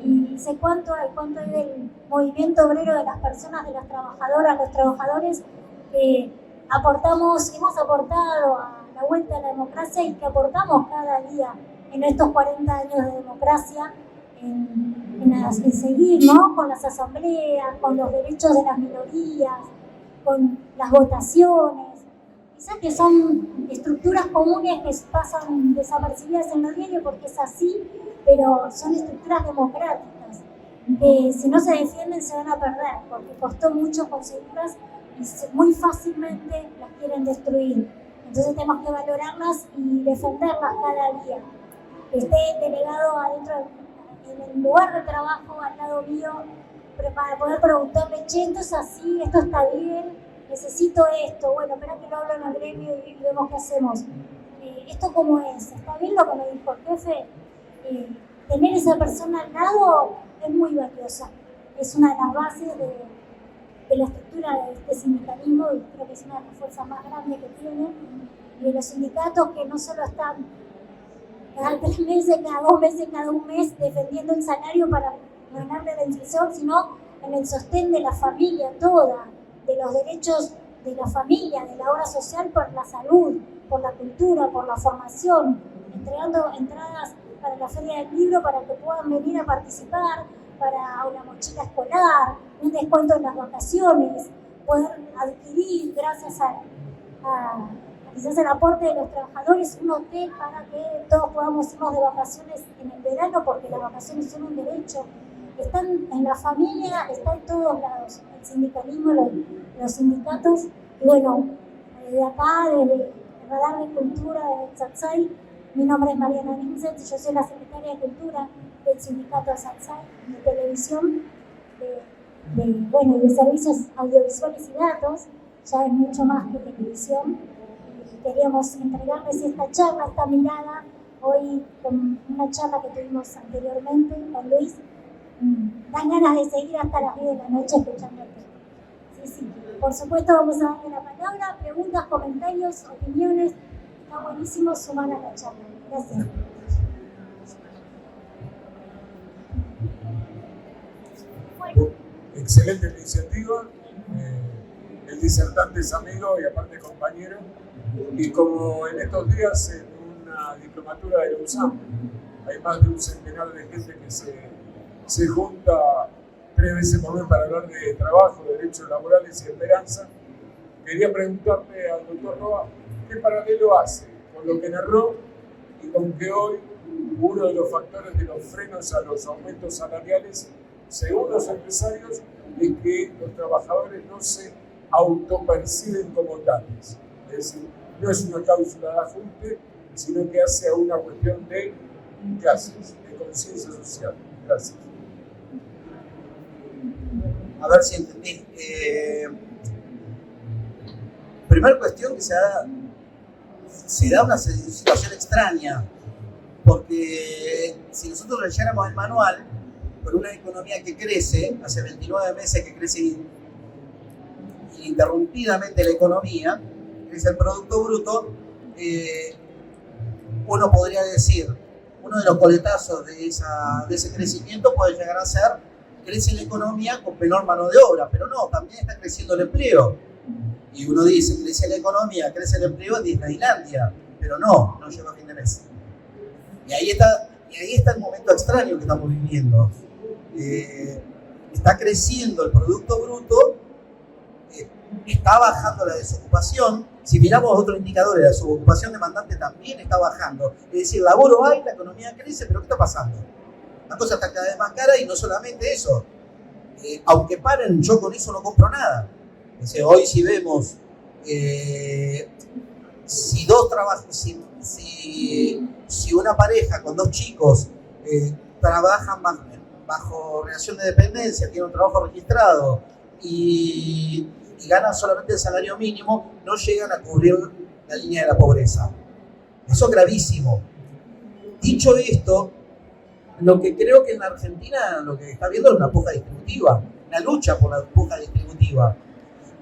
y sé cuánto hay del movimiento obrero de las personas, de las trabajadoras, los trabajadores que hemos aportado a la vuelta a la democracia y que aportamos cada día en estos 40 años de democracia en seguir, ¿no? Con las asambleas, con los derechos de las minorías, con las votaciones. Quizás que son estructuras comunes que pasan desapercibidas en los diarios porque es así, pero son estructuras democráticas que si no se defienden se van a perder porque costó mucho conseguirlas y muy fácilmente las quieren destruir. Entonces tenemos que valorarlas y defenderlas cada día. Que esté delegado adentro en el lugar de trabajo al lado mío para poder preguntarle, che, esto es así, esto está bien, necesito esto, bueno, espera que lo hablo en el gremio y vemos qué hacemos. ¿Esto cómo es? ¿Está bien lo que me dijo el jefe? Tener esa persona al lado es muy valiosa. Es una de las bases de la estructura de este sindicalismo y creo que es una de las fuerzas más grandes que tiene. Y de los sindicatos que no solo están cada 3 meses, cada 2 meses, cada 1 mes defendiendo el salario para ganarle la inflación, sino en el sostén de la familia toda, de los derechos de la familia, de la obra social por la salud, por la cultura, por la formación, entregando entradas para la Feria del Libro para que puedan venir a participar, para una mochila escolar, un descuento en las vacaciones, poder adquirir gracias quizás el aporte de los trabajadores, un hotel para que todos podamos irnos de vacaciones en el verano, porque las vacaciones son un derecho. Están en la familia, está en todos lados, el sindicalismo, los sindicatos. Y bueno, desde acá, desde el Radar de Cultura de Satsai, mi nombre es Mariana Vincent, yo soy la secretaria de Cultura del sindicato de Satsai, de televisión, de servicios audiovisuales y datos, ya es mucho más que televisión. Queríamos entregarles esta charla, esta mirada, hoy con una charla que tuvimos anteriormente con Luis. Dan ganas de seguir hasta las 10 de la noche escuchándote. Sí. Por supuesto vamos a darle la palabra, preguntas, comentarios, opiniones. Está buenísimo sumar a la charla. Gracias. Bueno. Excelente iniciativa. El disertante es amigo y aparte compañero. Y como en estos días en una diplomatura de la USAM hay más de un centenar de gente que se junta 3 veces por mes para hablar de trabajo, derechos laborales y esperanza, quería preguntarle al doctor Roa qué paralelo hace con lo que narró y con que hoy uno de los factores de los frenos a los aumentos salariales, según los empresarios, es que los trabajadores no se autoperciben como tales. Es decir, no es una cláusula de ajuste, sino que hace a una cuestión de clases, de conciencia social. Gracias. A ver si entendí. Primera cuestión que se da una situación extraña, porque si nosotros leyéramos el manual, con una economía que crece, hace 29 meses que crece ininterrumpidamente la economía, crece el Producto Bruto, uno podría decir, uno de los coletazos de ese crecimiento puede llegar a ser, crece la economía con menor mano de obra, pero no, también está creciendo el empleo. Y uno dice, crece la economía, crece el empleo en Disneylandia, pero no llega a fin de mes. Y ahí está el momento extraño que estamos viviendo. Está creciendo el Producto Bruto, está bajando la desocupación. Si miramos otros indicadores, la desocupación demandante también está bajando. Es decir, laburo hay, la economía crece, pero ¿qué está pasando? La cosa está cada vez más cara y no solamente eso. Aunque paren, yo con eso no compro nada. Entonces, hoy si vemos, si una pareja con dos chicos trabajan bajo relación de dependencia, tienen un trabajo registrado y ganan solamente el salario mínimo, no llegan a cubrir la línea de la pobreza. Eso es gravísimo. Dicho esto, lo que creo que en la Argentina lo que está viendo es una puja distributiva, una lucha por la puja distributiva.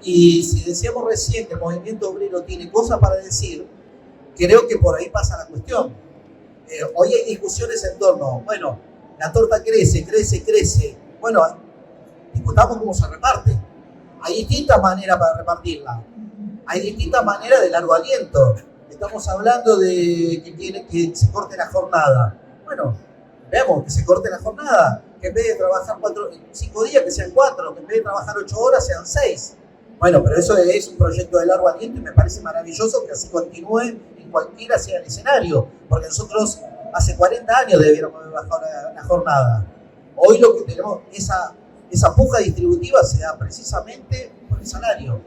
Y si decíamos recién que el movimiento obrero tiene cosas para decir, creo que por ahí pasa la cuestión. Hoy hay discusiones en torno, bueno, la torta crece. Bueno, discutamos cómo se reparte. Hay distintas maneras para repartirla. Hay distintas maneras de largo aliento. Estamos hablando de que se corte la jornada. Bueno, veamos que se corte la jornada. Que en vez de trabajar 5 días, que sean 4. Que en vez de trabajar 8 horas, sean 6. Bueno, pero eso es un proyecto de largo aliento y me parece maravilloso que así continúe en cualquiera sea el escenario. Porque nosotros hace 40 años debiéramos haber bajado la jornada. Hoy lo que tenemos, esa puja distributiva se da precisamente por el salario.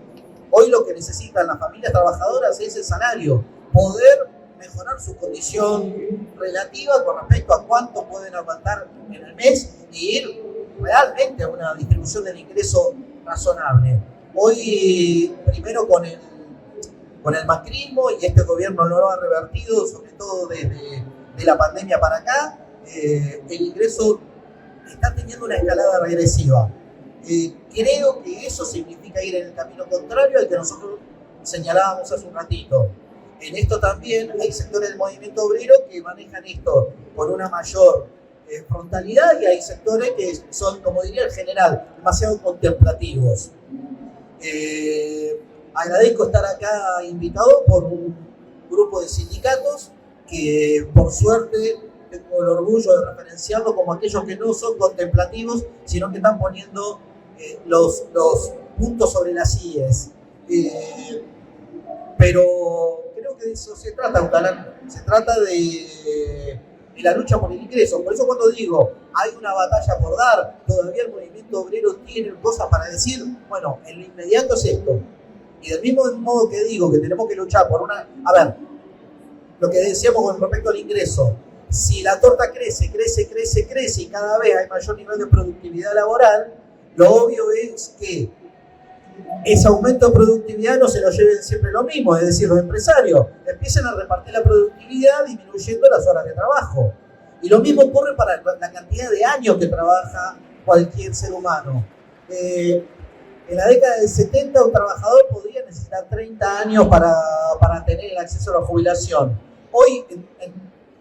Hoy lo que necesitan las familias trabajadoras es el salario. Poder mejorar su condición relativa con respecto a cuánto pueden aguantar en el mes y ir realmente a una distribución del ingreso razonable. Hoy, primero con el macrismo, y este gobierno lo ha revertido, sobre todo desde la pandemia para acá, el ingreso está teniendo una escalada regresiva. Creo que eso significa ir en el camino contrario al que nosotros señalábamos hace un ratito. En esto también hay sectores del movimiento obrero que manejan esto con una mayor frontalidad y hay sectores que son, como diría el general, demasiado contemplativos. Agradezco estar acá invitado por un grupo de sindicatos que por suerte tengo el orgullo de referenciarlo como aquellos que no son contemplativos, sino que están poniendo los puntos sobre las IES. Pero creo que de eso se trata, se trata de la lucha por el ingreso. Por eso cuando digo hay una batalla por dar, todavía el movimiento obrero tiene cosas para decir, bueno, en lo inmediato es esto. Y del mismo modo que digo que tenemos que luchar por una... A ver, lo que decíamos con respecto al ingreso, si la torta crece y cada vez hay mayor nivel de productividad laboral, lo obvio es que ese aumento de productividad no se lo lleven siempre lo mismo, es decir, los empresarios empiezan a repartir la productividad disminuyendo las horas de trabajo. Y lo mismo ocurre para la cantidad de años que trabaja cualquier ser humano. En la década del 70 un trabajador podría necesitar 30 años para tener el acceso a la jubilación. Hoy,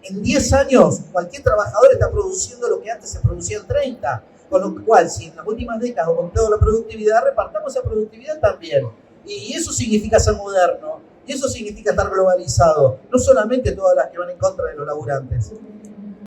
en 10 años, cualquier trabajador está produciendo lo que antes se producía en 30. Con lo cual, si en las últimas décadas aumentó la productividad, repartamos esa productividad también. Y eso significa ser moderno. Y eso significa estar globalizado. No solamente todas las que van en contra de los laburantes.